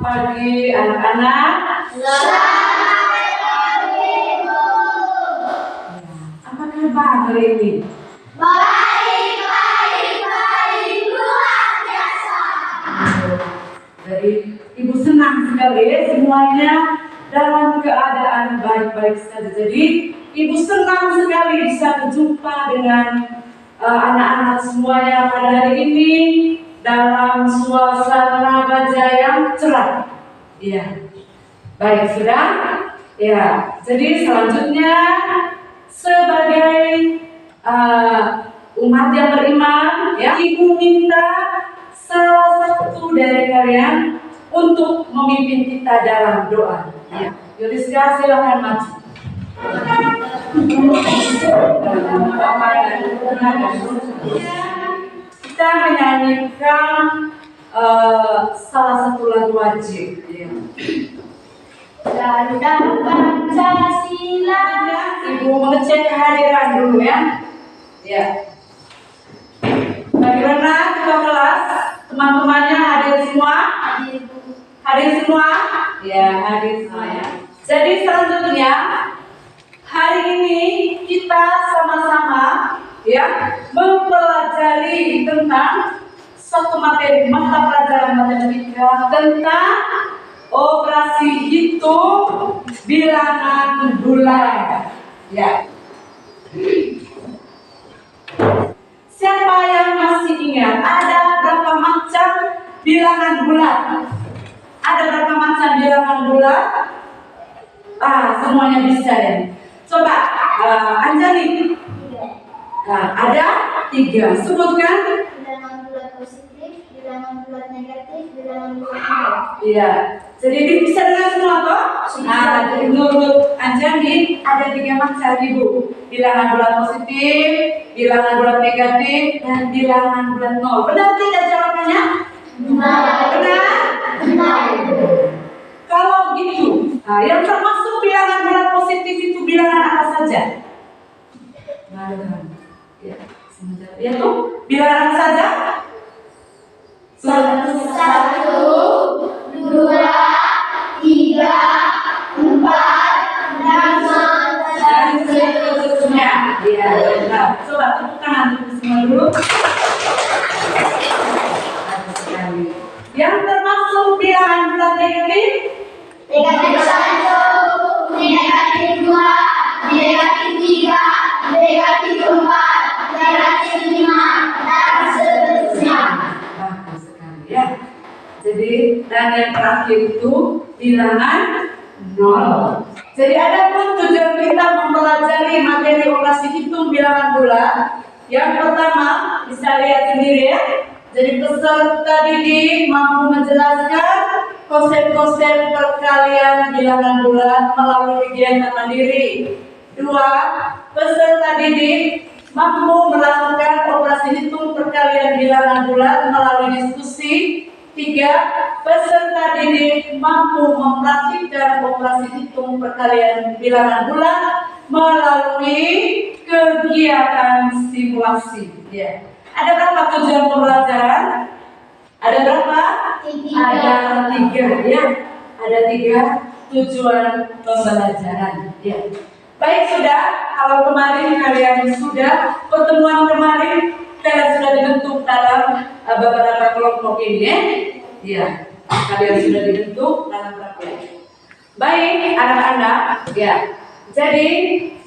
pagi anak-anak. Selamat pagi, Bu. Apa kabar hari ini? Baik, luar biasa. Jadi Ibu senang sekali semuanya dalam keadaan baik-baik saja. Jadi Ibu senang sekali bisa berjumpa dengan anak-anak semuanya pada hari ini dalam suasana baja yang cerah. Iya. Baik, sudah? Ya. Jadi selanjutnya sebagai umat yang beriman, ya, Ibu minta salah satu dari kalian untuk memimpin kita dalam doa. Ya. Yuliska, silakan maju. Kita menyanyikan salah satu lagu wajib. Ya. Garuda Pancasila. Ibu mengecek kehadiran dulu ya. Ya. Bagaimana ketua kelas? Teman-temannya hadir semua? Hadir semua? Ya, hadir semua ya. Jadi selanjutnya hari ini kita sama-sama ya mempelajari tentang suatu materi mata pelajaran matematika tentang operasi hitung bilangan bulan. Ya. Siapa yang masih ingat ada berapa macam bilangan bulan? Ada berapa macam bilangan bulan? Semuanya bisa ya. Coba Anjali. Ada 3. Sebutkan. Bilangan bulat positif, bilangan bulat negatif, bilangan bulat nol. Iya. Jadi bisa dengan semua toh? Jadi menurut Anjali ada 3 macam Ibu. Bilangan bulat positif, bilangan bulat negatif, dan bilangan bulat nol. Benar tidak jawabannya? Benar. Kalau gitu, yang termasuk bilangan bulat positif itu bilangan apa saja? Ya tuh, bilangan apa saja? 1, 2, 3, 4, dan seterusnya. Iya, benar. Coba tepuk tangan untuk semua dulu. Yang termasuk bilangan bulat negatif? negatif 1, negatif 2, negatif 3, negatif 4, negatif 5, dan seterusnya. Bagus sekali ya. Jadi dan yang terakhir itu bilangan nol. Jadi ada pun tujuan kita mempelajari materi operasi hitung bilangan bulat. Yang pertama bisa lihat sendiri ya. Jadi peserta didik mampu menjelaskan konsep-konsep perkalian bilangan bulat melalui kegiatan mandiri. 2. Peserta didik mampu melakukan operasi hitung perkalian bilangan bulat melalui diskusi. 3. Peserta didik mampu mempraktikkan operasi hitung perkalian bilangan bulat melalui kegiatan simulasi. Ya. Ada berapa tujuan pembelajaran? Ada berapa? 3. Ada 3 ya. Ada 3 tujuan pembelajaran. Ya. Baik, sudah. Kalau kemarin kalian sudah pertemuan kemarin kalian sudah dibentuk dalam beberapa kelompok ini ya. Ya. Kalian sudah dibentuk dalam berapa? Baik, anak-anak. Ya. Jadi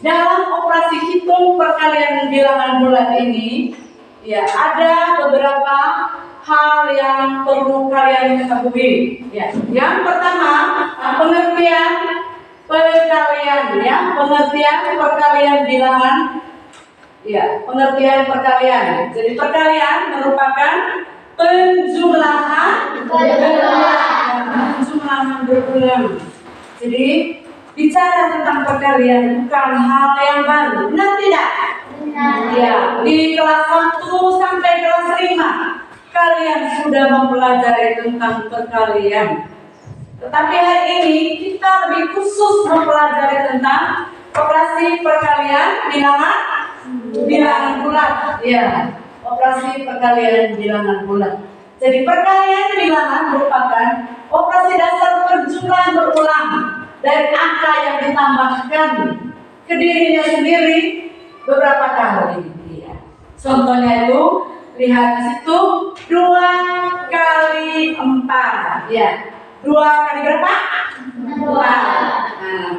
dalam operasi hitung perkalian bilangan bulat ini ya, ada beberapa hal yang perlu kalian ketahui. Ya. Yang pertama, pengertian perkalian ya, pengertian perkalian bilangan. Ya, pengertian perkalian. Jadi perkalian merupakan penjumlahan berulang. Jadi bicara tentang perkalian bukan hal yang baru. Benar tidak? Ya, di kelas 1 sampai kelas 5 kalian sudah mempelajari tentang perkalian. Tetapi hari ini kita lebih khusus mempelajari tentang operasi perkalian bilangan bulat. Ya, operasi perkalian bilangan bulat. Jadi perkalian bilangan merupakan operasi dasar perjumlahan berulang dari angka yang ditambahkan ke dirinya sendiri beberapa kali. Ya. Contohnya itu lihat di situ 2 kali 4. Ya. 2 kali berapa? 2. Nah,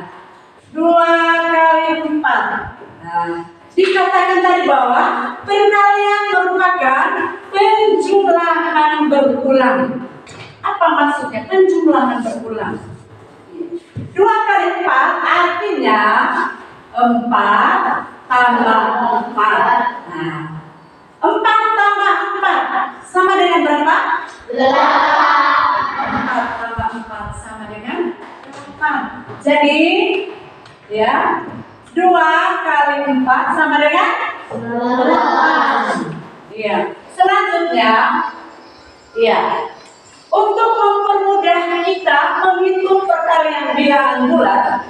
2 kali 4. Nah, dikatakan tadi bahwa perkalian merupakan penjumlahan berulang. Apa maksudnya penjumlahan berulang? 2 kali 4 artinya 4 tambah 4. Nah, 4 tambah 4 sama dengan berapa? 4 tambah 4 sama dengan 8. Jadi, ya, 2 kali 4 sama dengan 8. Iya. Selanjutnya, ya, untuk mempermudah kita menghitung perkalian bilangan bulat,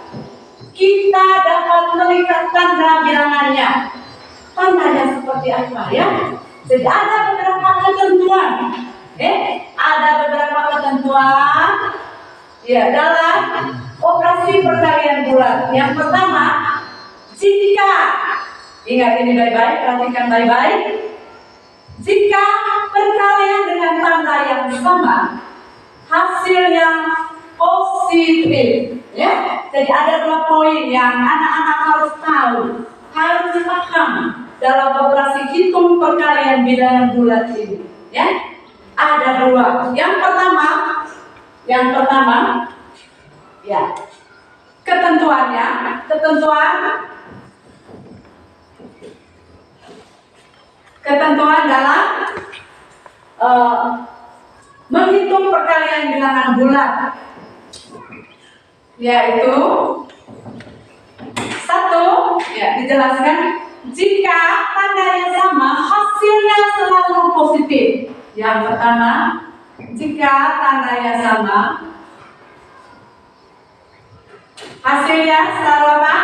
kita dapat melihat tanda bilangannya. Tandanya seperti apa ya? Jadi ada beberapa ketentuan. Ada beberapa ketentuan ya dalam operasi perkalian bulat. Yang pertama, jika ingat ini baik-baik, perhatikan baik-baik. Jika perkalian dengan tanda yang sama, hasilnya positif. Ya, jadi ada 2 poin yang anak-anak harus tahu, harus paham dalam operasi hitung perkalian bilangan bulat ini. Ya, ada 2. Yang pertama, ya, ketentuan dalam menghitung perkalian bilangan bulat, yaitu 1, ya, dijelaskan jika tandanya sama hasilnya selalu positif. Yang pertama, jika tandanya sama hasilnya selalu apa?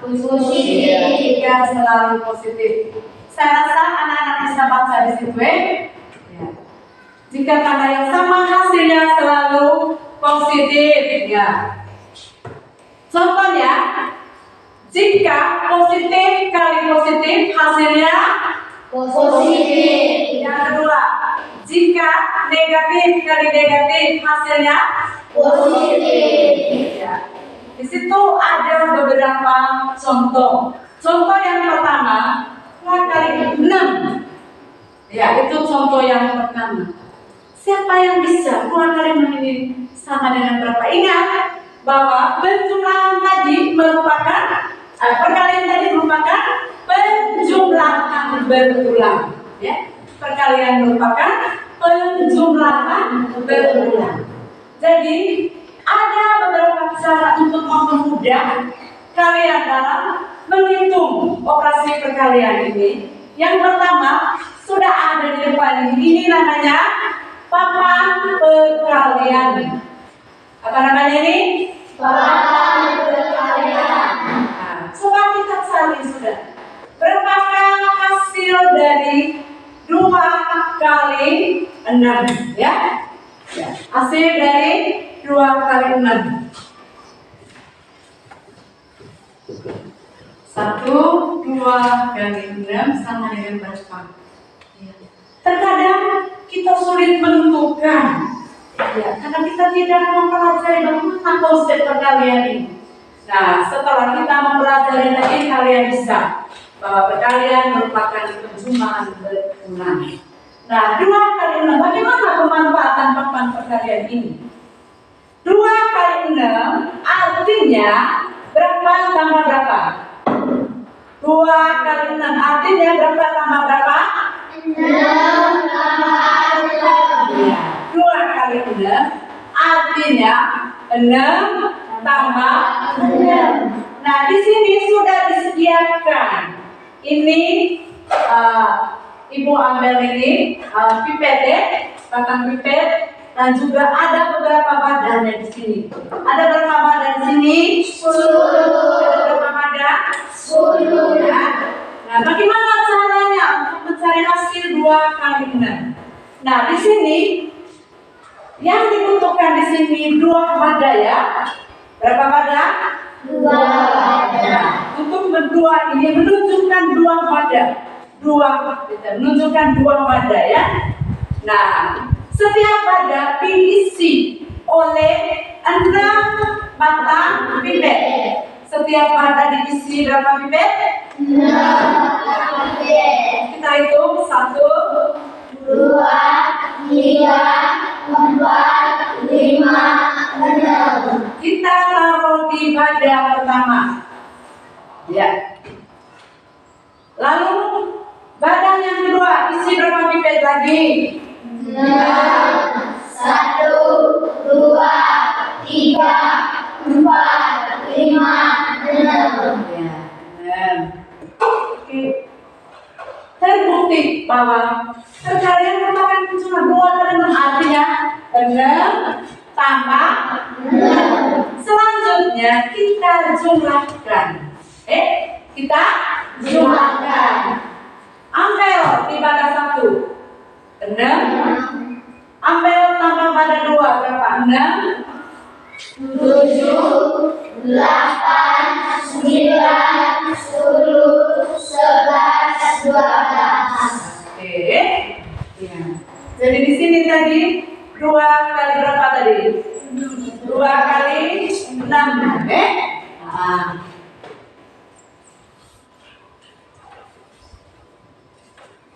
Positif. Jika selalu positif. Saya rasa anak-anak bisa baca di situ ya. Jika tanda yang sama hasilnya selalu positif ya. Contohnya, jika positif kali positif hasilnya positif. Yang kedua, jika negatif kali negatif hasilnya positif. Ya. Di situ ada beberapa contoh. Contoh yang pertama, 2 kali 6. Ya, itu contoh yang pertama. Siapa yang bisa 2 kali 6 ini sama dengan berapa? Ingat bahwa penjumlahan tadi merupakan perkalian tadi merupakan penjumlahan berulang. Ya, perkalian merupakan penjumlahan berulang. Jadi ada beberapa cara untuk mempermudah kalian dalam menghitung operasi perkalian ini. Yang pertama sudah ada di depan ini namanya papan perkalian. Apa namanya ini? Papan perkalian. Nah, coba kita cari sudah. Berapakah hasil dari 2 kali 6? Ya? Hasil dari 2 kali 6. 1, 2 kali 6 sama dengan berapa? Ya. Terkadang kita sulit menentukan, ya, karena kita tidak mempelajari bagaimana konsep perkalian ini. Nah, setelah kita mempelajari tadi, kalian bisa bahwa perkalian merupakan penjumlahan berulang. Nah, 2 kali 6, bagaimana pemanfaatan papan perkalian ini? 2 kali 6 artinya berapa tambah berapa? 2 kali 6 artinya berapa tambah berapa? 6 tambah 6. Ya, 2 kali 6 artinya 6 tambah 6. Nah, di sini sudah disediakan. Ini Ibu ambil ini pipet ya, batang pipet, dan juga ada beberapa badannya di sini. Ada berapa badan di sini? 10. Ada berapa badan? 10. Ya. Nah, bagaimana caranya untuk mencari hasil 2 kali 6? Nah, di sini yang dibutuhkan di sini 2 wadah ya. Berapa wadah? 2 wadah. Untuk berdua ini menunjukkan 2 wadah. Menunjukkan 2 wadah ya. Nah, setiap wadah diisi oleh 6 batang pipet. Setiap wadah diisi berapa pipet? 6 pipet. Kita hitung 1, 2, 3, 4, 5, 6. Kita taruh di wadah pertama. Ya. Lalu wadah yang kedua isi berapa pipet lagi? 6, 1, 2, 3, 4, 5, 6. Ya. Oke. Terbukti bahwa perkalian merupakan cuma 2 kali 6, artinya 6 tambah 6. Selanjutnya kita jumlahkan. Kita jumlahkan. Ambil di wadah 1 6. Ambil tambah wadah 2 berapa? 6, 7, 8, 9, 10, 11, 12. Oke. Ya. Jadi di sini tadi 2 kali berapa tadi? 2 kali 6. Nah.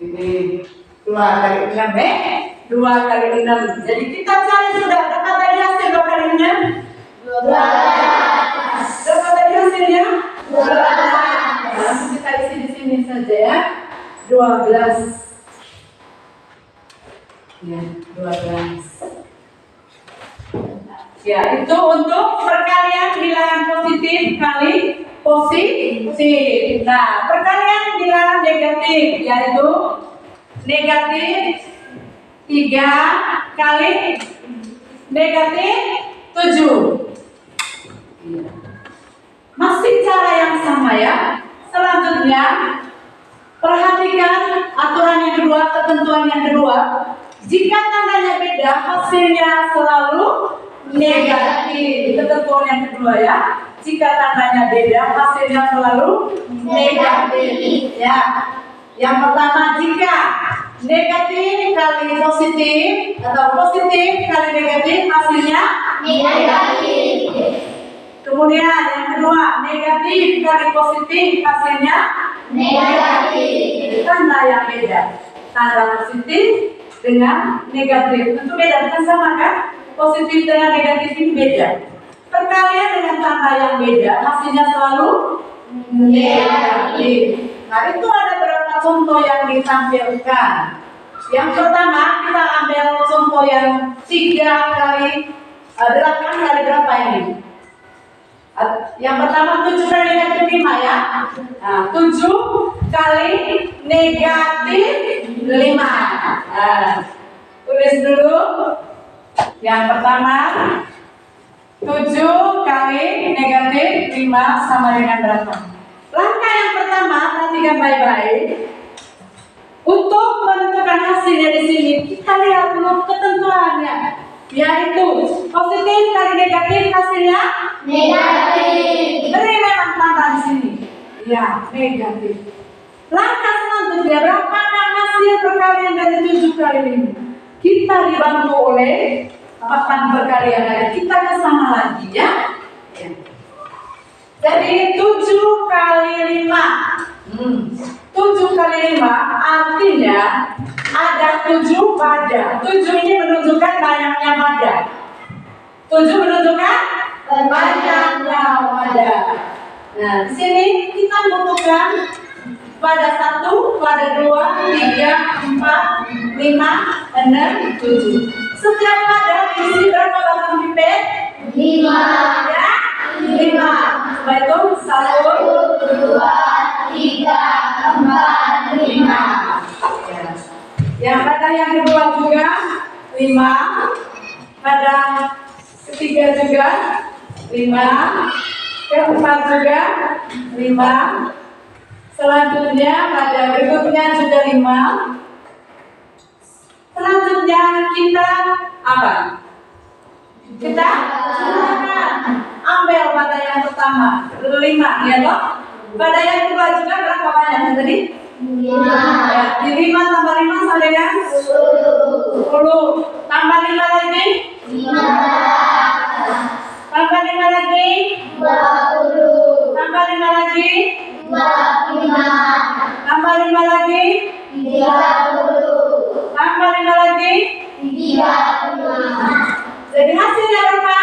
Ini 2 kali 6 2 kali 6. Jadi kita cari sudah berapa tadi hasil 2 kali 6? 12. Berapa tadi hasilnya? 12. Langsung kita isi di sini saja ya. 12. Ya, 12. Ya, itu untuk perkalian bilangan positif kali positif. Nah, perkalian bilangan negatif yaitu negatif 3 kali negatif 7. Masih cara yang sama ya. Selanjutnya perhatikan aturan yang kedua, ketentuan yang kedua. Jika tandanya beda, hasilnya selalu negatif. Ketentuan yang kedua ya. Jika tandanya beda, hasilnya selalu negatif. Ya. Yang pertama, jika negatif kali positif atau positif kali negatif, hasilnya Negatif. Kemudian yang kedua, negatif kali positif, hasilnya Negatif. tanda yang beda. Tanda positif dengan negatif tentu beda, bukan sama kan? Positif dengan negatif ini beda. Perkalian dengan tanda yang beda, hasilnya selalu negatif. Nah, itu ada beberapa contoh yang ditampilkan. Yang pertama, kita ambil contoh yang 3 kali 8 kali berapa ini? Yang pertama 7 kali negatif 5 ya. Nah, 7 kali negatif 5. Nah, tulis dulu. Yang pertama 7 kali negatif 5 sama dengan berapa? Langkah yang pertama, perhatikan baik-baik. Untuk menentukan hasilnya di sini, kita lihat dulu ketentuannya, yaitu positif kali negatif hasilnya Negatif. beri memang tanda di sini. Ya, negatif. Langkah selanjutnya, berapakah hasil perkalian dari 7 kali 5? Kita dibantu oleh papan perkalian dari kita ke sana lagi ya. Jadi 7 kali 5. 7 kali 5 artinya ada 7 wadah. 7 ini menunjukkan banyaknya wadah. 7 menunjukkan banyaknya wadah. Nah, di sini kita membutuhkan wadah 1, wadah 2, 3, 4, 5, 6, 7. Setiap wadah diisi berapa batang pipet? 5. Ya, 5. Coba itu 1, 2, 3, 4, 5. Yang wadah yang kedua juga 5. Wadah ketiga juga 5. Keempat juga 5. Selanjutnya wadah berikutnya juga 5. Selanjutnya kita apa? Kita ambil pada yang pertama 5, ya toh? Pada yang kedua juga berapa banyak tadi? 5. Ya, di 5 tambah 5 sama dengan 10. Tambah 5 lagi? 15. Tambah 5 lagi? 20. Tambah 5 lagi? 25. Tambah 5 lagi? 30. Tambah 5 lagi? 35. Jadi hasilnya berapa?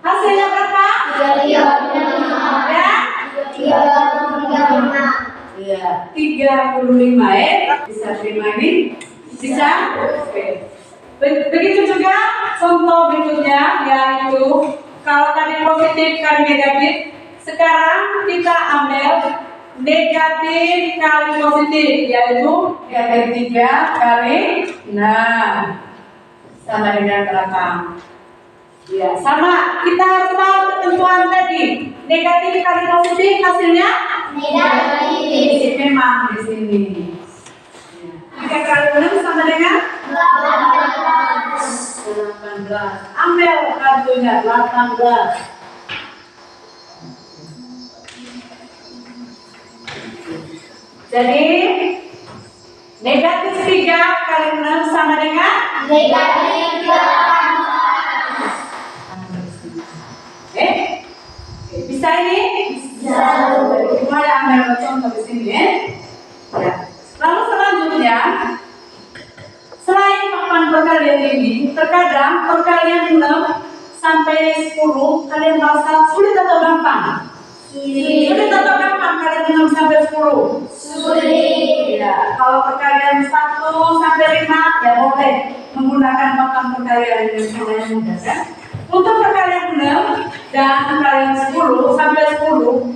Hasilnya berapa? 35. Ya? 35. Iya, 35 ya. Bisa terima ini? Bisa? Oke. Begitu juga contoh berikutnya, yaitu kalau tadi positif kali negatif, sekarang kita ambil negatif kali positif, yaitu negatif 3 kali 6 sama dengan berapa? Ya, sama. Kita harus tahu ketentuan tadi. Negatif kali positif hasilnya Negatif. memang di sini. 3 kali 6 sama dengan 18. Ambil kartunya 18. Jadi negatif 3 kali 6 sama dengan Negatif 18. Bisa ini? Bisa. Mulai ambil contoh di sini ya. Lalu selanjutnya, selain papan perkalian ini, terkadang perkalian 6 sampai 10 kalian merasa sulit atau gampang? Sulit atau gampang kalian 6 sampai 10? Sulit. Ya, kalau perkalian 1 sampai 5 ya boleh menggunakan papan perkalian yang sangat mudah kan? Untuk perkalian 6 dan perkalian 10 sampai 10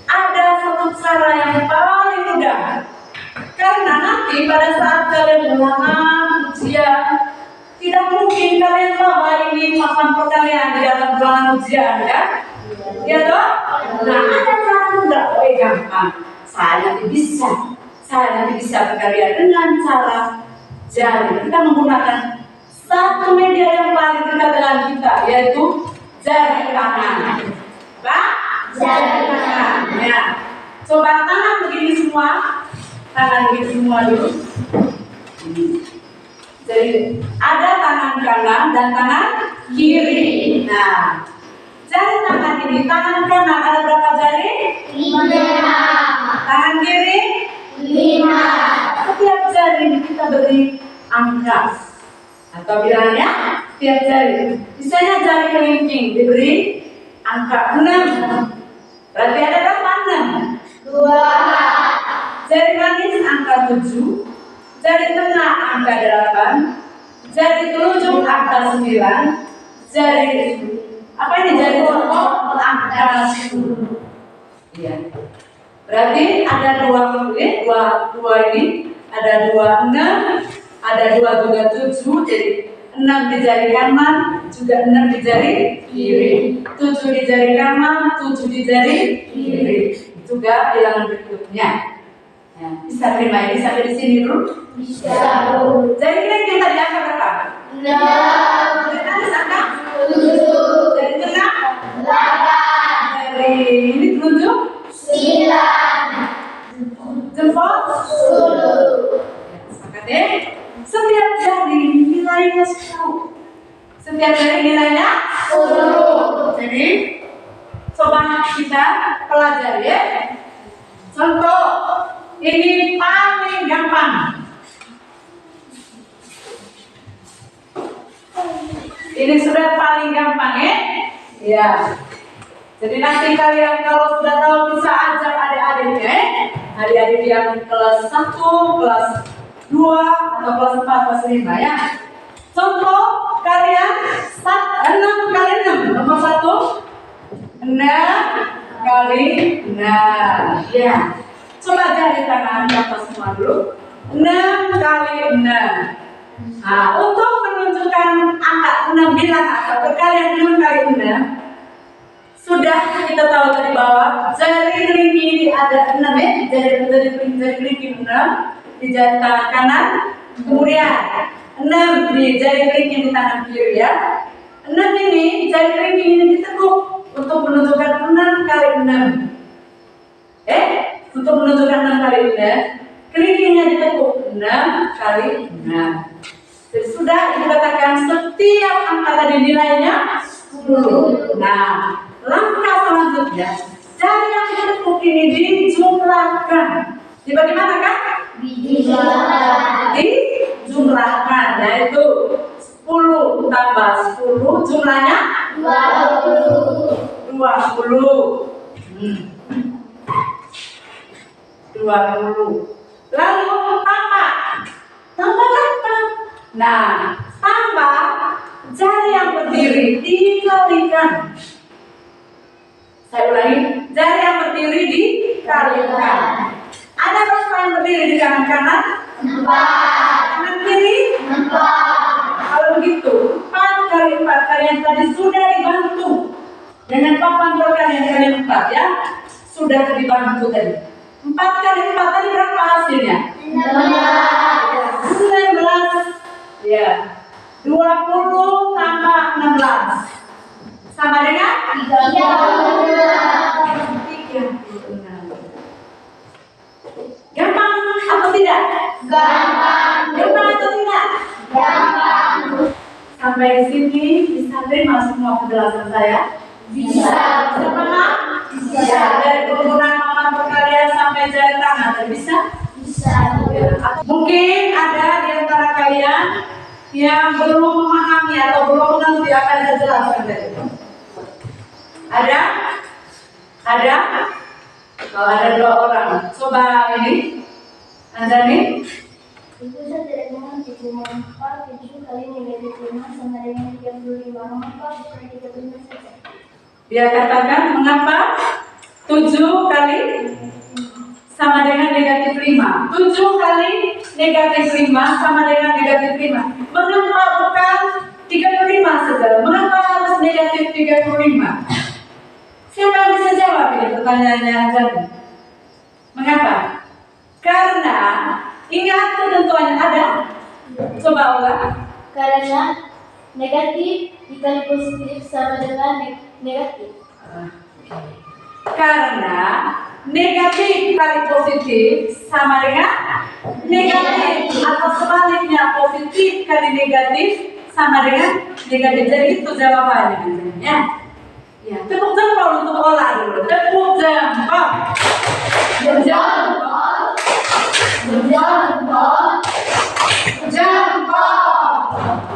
ada satu cara yang paling mudah. Karena nanti pada saat kalian ulangan ujian, tidak mungkin kalian bawa ini papan perkalian di dalam ulangan ujian ya. Ya toh? Nah, ada cara mudah, gampang. Saya nanti bisa perkalian dengan cara jari. Kita menggunakan satu media yang paling dekat dengan kita, yaitu jari tangan. Pak? Jari tangan. Ya. Coba tangan begini semua. Tangan begini semua dulu. Jadi ada tangan kanan dan tangan kiri. Nah, jari tangan ini, tangan kanan ada berapa jari? 5. Tangan kiri? 5. Setiap jari ini kita beri angka atau bilangnya setiap jari. Misalnya jari kelingking diberi angka 6. Berarti ada berapa 6? 2. Jari manis angka 7. Jari tengah angka 8. Jari telunjuk angka 9. Jari apa ini jari jempol angka 10. Iya. Berarti ada dua ini, ada 26, ada 2 juga 7, jadi 6 di jari kanan, juga 6 di jari kiri, 7 di jari kanan, 7 di jari kiri. Juga bilangan berikutnya. Ya, bisa terima ini sampai di sini dulu. Bisa. Jadi kita tadi angka berapa? 6. Jadi angka 7. dari tengah 8. dari ini telunjuk 9. jempol 10. sepakat ya? Setiap jari nilainya 10. Setiap jari nilainya 10. Jadi coba kita pelajari ya. Contoh ini paling gampang. Ini sudah paling gampang ya. Ya. Jadi nanti kalian kalau sudah tahu bisa ajar adik-adik ya. Adik-adik yang kelas 1, kelas 2 atau kelas 4, kelas 5 ya. Contoh kalian 6 kali 6. Nomor 1 6 kali 6. Ya. Coba jari tangan atas semua dulu. 6 kali 6. Nah, untuk menunjukkan angka 6 bilangan atau perkalian 6 kali 6 sudah kita tahu tadi bahwa jari kelingking ini ada 6 ya. Jari kelingking 6 di jari tangan kanan, Kemudian 6 di jari kelingking di tangan kiri ya. 6 ini jari kelingking ini ditekuk untuk menunjukkan 6 kali 6. Untuk menunjukkan 6 kali 6, kelingkingnya ditekuk 6 kali 6. Jadi sudah dikatakan setiap angka tadi nilainya 10. Nah, langkah selanjutnya, jari yang ditekuk ini dijumlahkan. Bagaimana kan? Dijumlahkan, yaitu 10 tambah 10 jumlahnya 20. 20. Lalu tambah apa? Nah, tambah jari yang berdiri dikalikan. Saya ulangi, jari yang berdiri dikalikan. Ada berapa yang berdiri di kanan? 4. Kanan kiri? 4. Kalau begitu, 4 kali 4 kalian tadi sudah dibantu dengan papan perkalian kalian 4 ya. Sudah dibantu tadi. 4 kali 4 tadi berapa hasilnya? 19. Ya. 20 tambah 16 sama dengan 36. Gampang atau tidak? Gampang. Gampang atau tidak? Gampang. Sampai di sini bisa terima semua penjelasan saya? Bisa. Bisa paham? Bisa. Dari penggunaan papan perkalian sampai jari tangan, bisa? Bisa. Mungkin ada di antara kalian yang belum memahami atau belum mengerti apa yang saya jelaskan tadi. Ada? Ada? Kalau ada 2 orang, coba ini. Anjani? Itu saya tidak mengerti. Mengapa 7 kali negatif 5 sama dengan 35? Mengapa bukan 35 saja? Dia katakan mengapa 7 kali sama dengan negatif 5. 7 kali negatif 5 sama dengan negatif 5. Mengapa bukan 35 saja? Mengapa harus negatif 35? Siapa yang bisa jawab ini pertanyaannya Anjani? Mengapa? Karena ingat ketentuannya ada. Coba ulang. Karena negatif dikali positif sama dengan negatif. Karena negatif kali positif sama dengan negatif, atau sebaliknya positif kali negatif sama dengan negatif. Jadi itu jawabannya ya. Ya, tepuk jempol untuk olah dulu. Tepuk jempol. Jempol. Jempol. Jempol.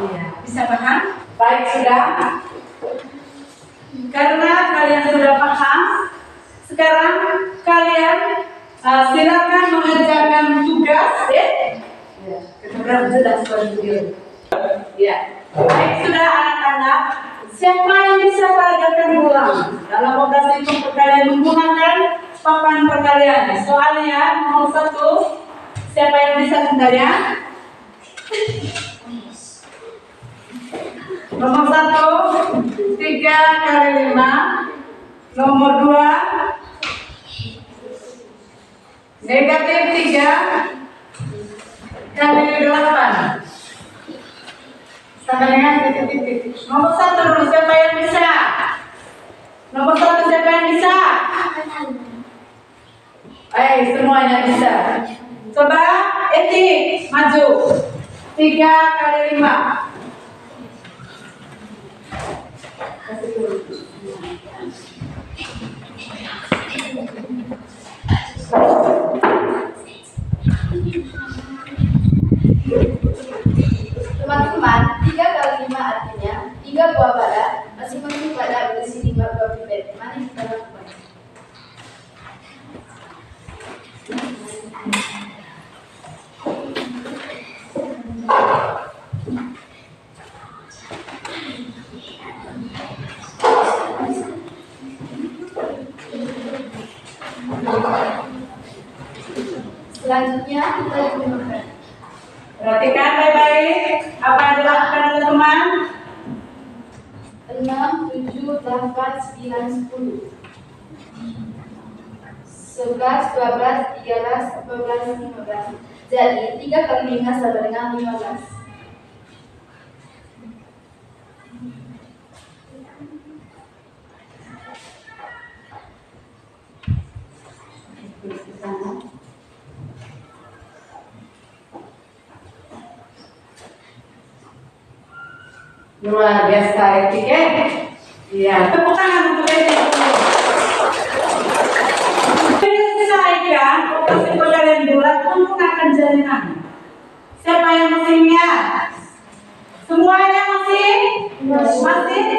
Iya, bisa paham? Baik, sudah. Karena kalian sudah paham, sekarang kalian silakan mengerjakan tugas ya. Kita jelas video. Ya. Baik, sudah anak-anak. Siapa yang bisa kerjakan ulang dalam operasi itu perkalian menggunakan papan perkalian? Soalnya nomor 1, siapa yang bisa sebenarnya? Nomor 1, 3 kali 5. Nomor 2, negatif 3 kali 8. Sama dengan titik-titik. Nomor 1 dulu, siapa yang bisa? Nomor 1 siapa yang bisa? Semuanya bisa. Coba Eti, maju. 3 kali 5. Teman-teman, 3 kali 5 artinya 3 buah bara masing-masing pada berisi 5 buah pipet. Mana yang kita lakukan? Selanjutnya kita gunakan. Perhatikan baik-baik apa yang dilakukan oleh teman. 6, 7, 8, 9, 10. 11, 12, 13, 14, 15. Jadi 3 kali 5 sama dengan 15. Luar biasa etik ya. Iya, tepuk tangan untuk etik. Menyelesaikan operasi pergalian bulat menggunakan jalinan. Siapa yang masih ingat? Semuanya masih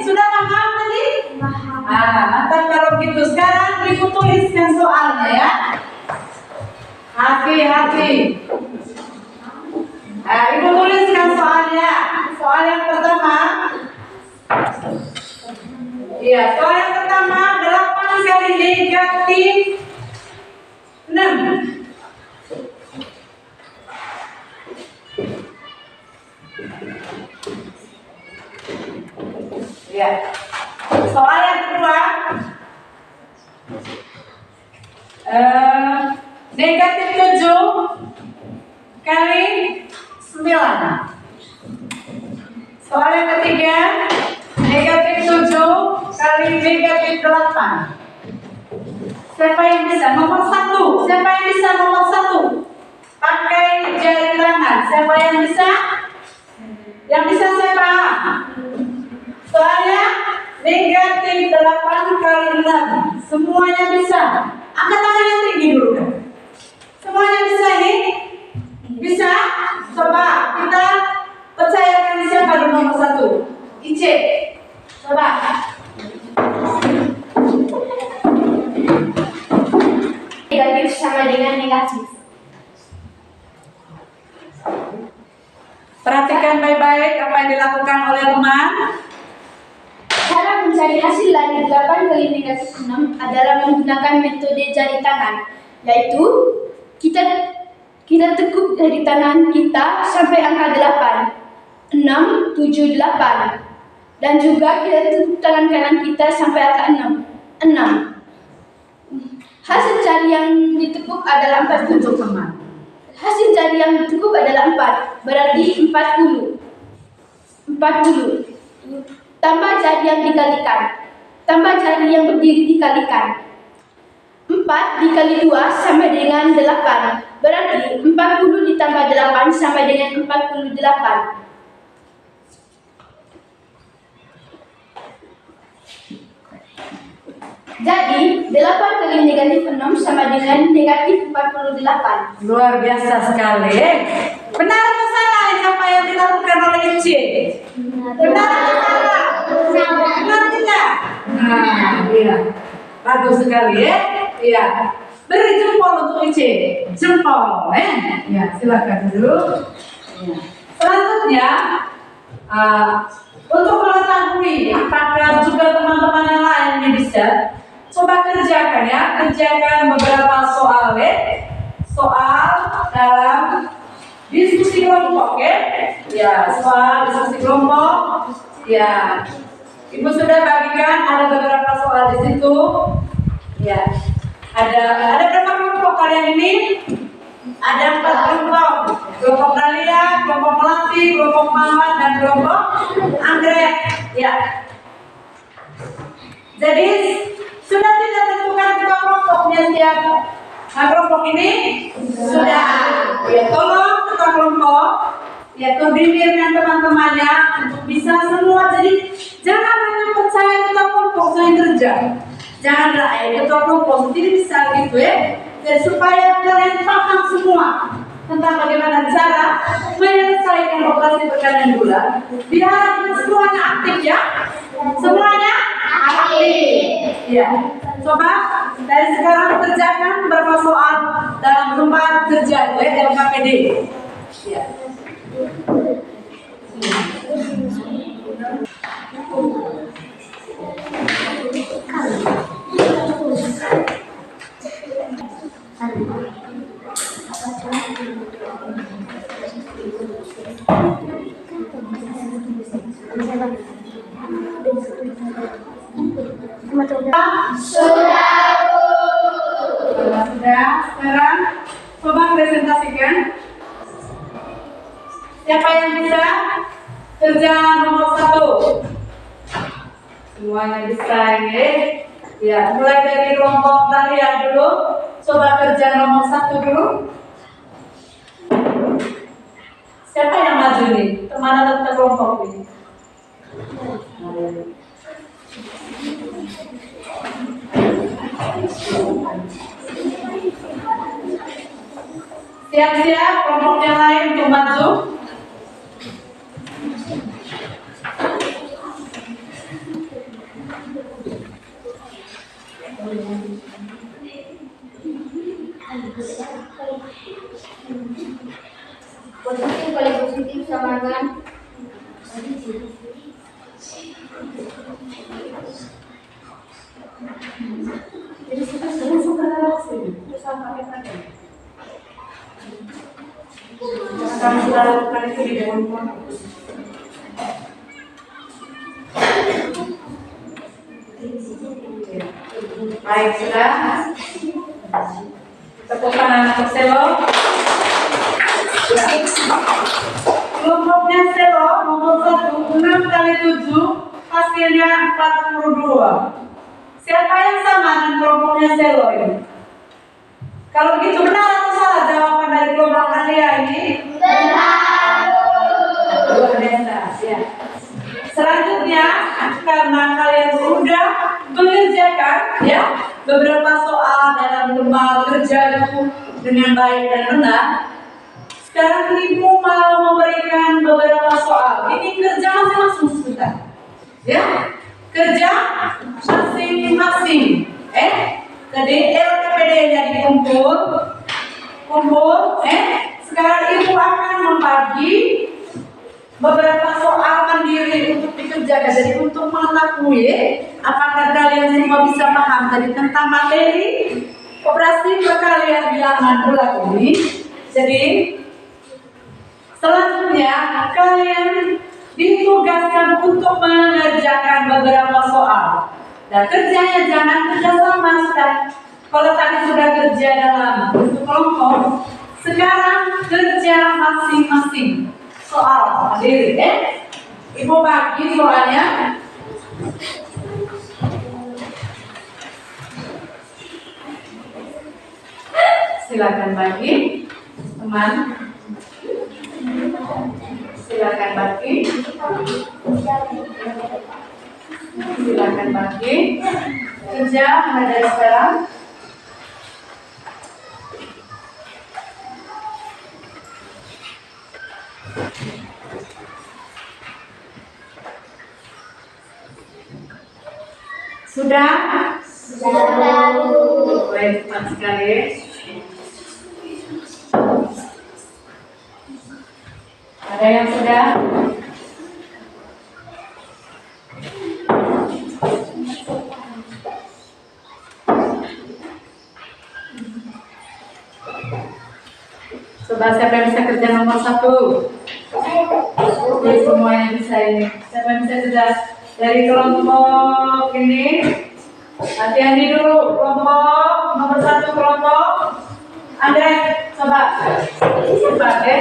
sudah paham tadi? Mantap kalau gitu. Sekarang ibu tuliskan soalnya ya. Hati-hati. Ibu tuliskan soalnya. Soal yang pertama. Iya, soal yang pertama 8 kali negatif 6. Ya. Soal yang kedua, negatif 7 kali 9. Soal yang ketiga, negatif 7 kali negatif 8. Siapa yang bisa? Nomor 1. Siapa yang bisa nomor 1? Pakai jari tangan. Siapa yang bisa? Yang bisa siapa? Soalnya negatif 8 kali 6. Semuanya bisa. Angkat tangan yang tinggi dulu kan. Semuanya bisa ini? Bisa? Coba kita percayakan siapa di nomor 1? Ice. Coba. Negatif sama dengan negatif. Perhatikan baik-baik apa yang dilakukan oleh teman. Cara mencari hasil dari 8 kali negatif 6 adalah menggunakan metode jari tangan, yaitu kita tekuk jari tangan kita sampai angka 8, 6, 7, 8, dan juga kita tekuk tangan kanan kita sampai angka 6. Hasil jari yang ditekuk adalah 40. Teman. Hasil jari yang ditekuk adalah 4, berarti 40. Tambah jari yang dikalikan. Tambah jari yang berdiri dikalikan. 4 dikali 2 sama dengan 8. Berarti 40 ditambah 8 sama dengan 48. Jadi 8 kali negatif 6 sama dengan negatif 48. Luar biasa sekali. Benar atau salah apa yang dilakukan oleh Ice? Benar atau salah? Benar tidak? Nah, iya. Bagus sekali ya. Iya. Beri jempol untuk Ice. Jempol, ya. Silakan dulu. Ya. Selanjutnya, untuk mengetahui apakah juga teman-teman yang lain ini bisa, coba kerjakan ya. Kerjakan beberapa soal ya. Soal dalam diskusi kelompok ya. Ya, soal diskusi kelompok. Ya. Ibu sudah bagikan ada beberapa soal di situ. Ya. Ada berapa kelompok kalian ini? Ada 4 kelompok. Kelompok Dahlia, kelompok Melati, kelompok Mawar, dan kelompok Anggrek. Ya. Jadi sudah tidak tentukan ketua kelompoknya siapa? Nah, kelompok ini sudah. Ya, tolong ketua kelompok ya koordinirkan teman-temannya untuk bisa semua. Jadi jangan hanya percaya ketua kelompok saya kerja. Janganlah ketua kelompok tidak bisa gitu ya. Jadi supaya kalian paham semua tentang bagaimana cara menyelesaikan operasi pergalian bulat, diharapkan semuanya aktif ya. Semuanya aktif. Ya. Coba dari sekarang kerjakan beberapa soal dalam tempat kerja ya, dalam KPD. Ya. Sudah. Ya, sekarang coba presentasikan. Siapa yang bisa kerja nomor 1? Semuanya bisa ini. Ya, mulai dari kelompok Dahlia dulu. Coba kerja nomor 1 dulu. Siapa yang maju nih? Kemana tetap kelompok ini? Siap-siap kelompok yang lain untuk maju. Positif paling positif sama dengan Jadi kita sudah kami sudah lakukan itu di dalam kelompok. Baik, sudah. Tepuk tangan untuk Selo. Ya. Kelompoknya Selo nomor 1, 6 kali 7, hasilnya 42. Siapa yang sama dengan kelompoknya Selo ini? Kalau begitu benar atau salah jawaban dari kelompok Dahlia ini? benar. Luar biasa, ya. Selanjutnya, karena kalian sudah mengerjakan ya beberapa soal dalam lomba kerja itu dengan baik dan benar, sekarang ibu mau memberikan beberapa soal. Ini kerja masing-masing sebentar, ya. Kerja masing-masing. Jadi LPPD-nya dikumpul. Sekarang ibu akan membagi beberapa soal mandiri untuk dikerjakan. Jadi untuk mengetahui apakah kalian semua bisa paham tadi tentang materi operasi perkalian bilangan bulat ini. Jadi selanjutnya kalian ditugaskan untuk mengerjakan beberapa soal. Dan kerjanya jangan kerja sama sudah. Kalau tadi sudah kerja dalam bentuk kelompok, sekarang kerja masing-masing. Soal mandiri, Ibu bagi soalnya. Silakan bagi, teman. Silakan bagi. Silakan bagi. Kerja mulai dari sekarang. Sudah? Baik, cepat sekali. Ada yang sudah? Coba siapa yang bisa kerja nomor 1? Oke, semuanya bisa ini. Siapa yang bisa kerja dari kelompok ini? Hati-hati dulu, kelompok nomor 1 kelompok. Andre, coba cepat ya.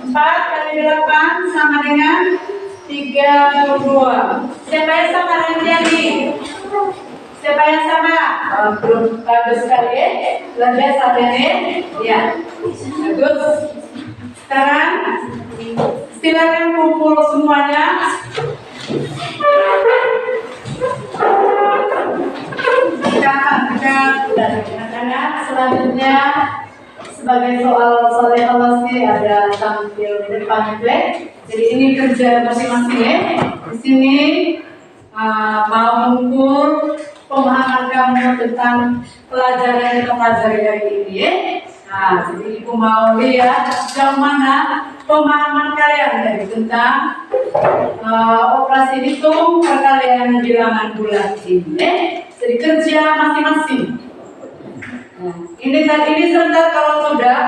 Empat kali 8 sama dengan 32. Siapa yang sama dengan dia nih? Siapa yang sama? Belum bagus sekali ya. Luar biasa ini. Ya, bagus. Sekarang silakan kumpul semuanya. Anak-anak selanjutnya sebagai soal evaluasi ada tampil di depan itu. Jadi ini kerja masing-masing ya. Di sini mau mengukur pemahaman kamu tentang pelajaran yang kita pelajari hari ini ya. Nah, jadi Ibu mau lihat sejauh mana pemahaman kalian dari tentang operasi hitung perkalian bilangan bulat ini. Jadi kerja masing-masing. Nah, ini sebentar kalau sudah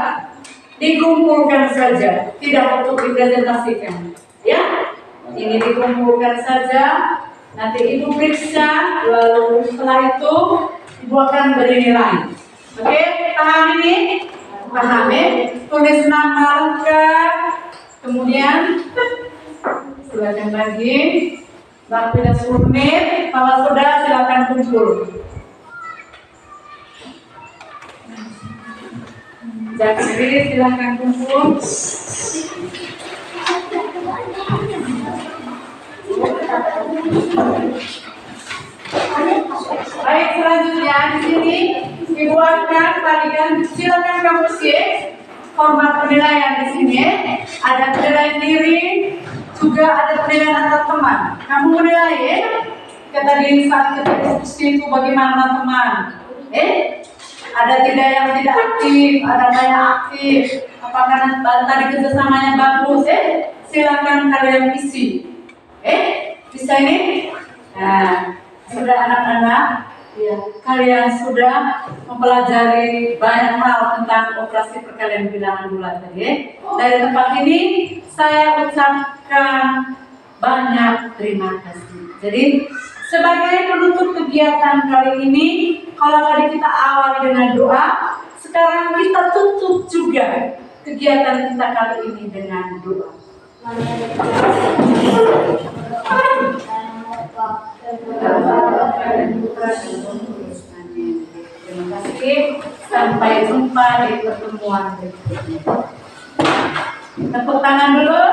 dikumpulkan saja, tidak untuk dipresentasikan. Ya, ini dikumpulkan saja. Nanti Ibu periksa, lalu setelah itu Ibu akan beri nilai. Oke, paham ini? Pahami? Tulis nama lengkap. Kemudian silakan lagi. Waktu 10 menit. Kalau sudah silakan kumpul. Jadi silakan kumpul. Baik, selanjutnya di sini Ibu akan bagikan, silakan kamu format penilaian di sini. Ada penilaian diri, juga ada penilaian antar teman. Kamu menilai ya? Tadi saat kita diskusi itu bagaimana teman? Ada tidak yang tidak aktif, ada yang aktif. Apakah tadi kerjasamanya bagus? Silakan kalian isi. Bisa ini? Nah, sudah anak-anak, ya, kalian sudah mempelajari banyak hal tentang operasi perkalian bilangan bulat tadi. Dari tempat ini saya ucapkan banyak terima kasih. Jadi sebagai penutup kegiatan kali ini, kalau tadi kita awali dengan doa, sekarang kita tutup juga kegiatan kita kali ini dengan doa. Terima kasih. Sampai jumpa di pertemuan berikutnya. Tepuk tangan dulu.